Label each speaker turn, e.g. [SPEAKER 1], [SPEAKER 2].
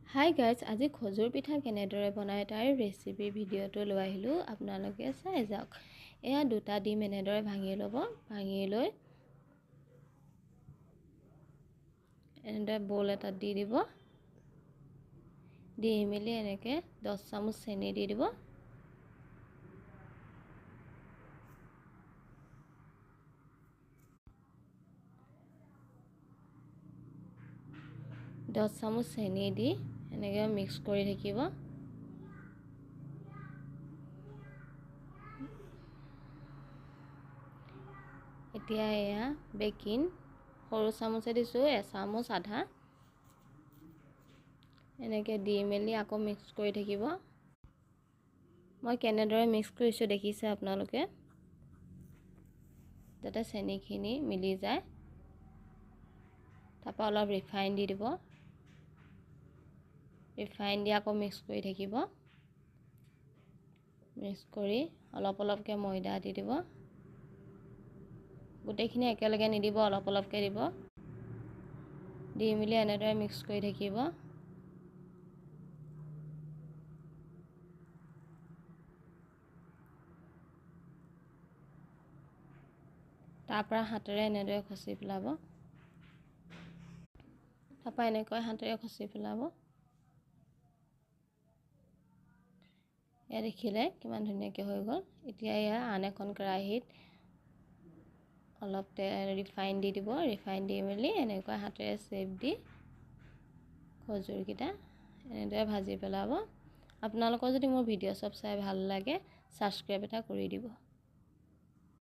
[SPEAKER 1] Hi guys, আজি খজুৰ পিঠা কেনেদৰে বনায় তাৰ ৰেচিপি ভিডিঅ'টো লৈ আহিলোঁ। আপোনালোকে চাই যাওক। এয়া দুটা ডিম এনেদৰে ভাঙি ল'ব। ভাঙি লৈ এনেদৰে বল এটাত দি দিব। দি মেলি এনেকৈ 10 চামুচ চেনি দি দিব। দহ চামুচ চেনি দি এনেকৈ মিক্স কৰি থাকিব। এতিয়া এয়া বেকিং সৰু চামুচে দিছোঁ, এচামুচ আধা। এনেকৈ দি মেলি আকৌ মিক্স কৰি থাকিব। মই কেনেদৰে মিক্স কৰিছোঁ দেখিছে আপোনালোকে, যাতে চেনিখিনি মিলি যায়। তাৰপৰা অলপ ৰিফাইন দি দিব। ৰিফাইন দি আকৌ মিক্স কৰি থাকিব। মিক্স কৰি অলপ অলপকৈ ময়দা দি দিব। গোটেইখিনি একেলগে নিদিব, অলপ অলপকৈ দিব। দি মেলি এনেদৰে মিক্স কৰি থাকিব। তাৰপৰা হাতেৰে এনেদৰে খচি পেলাব। তাৰপৰা এনেকৈ হাতেৰে খচি পেলাব। এয়া দেখিলে কিমান ধুনীয়াকৈ হৈ গ'ল। এতিয়া এয়া আন এখন কেৰাহীত অলপ ৰিফাইন দি দিব। ৰিফাইন দি মেলি এনেকৈ হাতেৰে চেপ দি খজুৰকেইটা এনেদৰে ভাজি পেলাব। আপোনালোকৰ যদি মোৰ ভিডিঅ' চব চাই ভাল লাগে, ছাবস্ক্ৰাইব এটা কৰি দিব।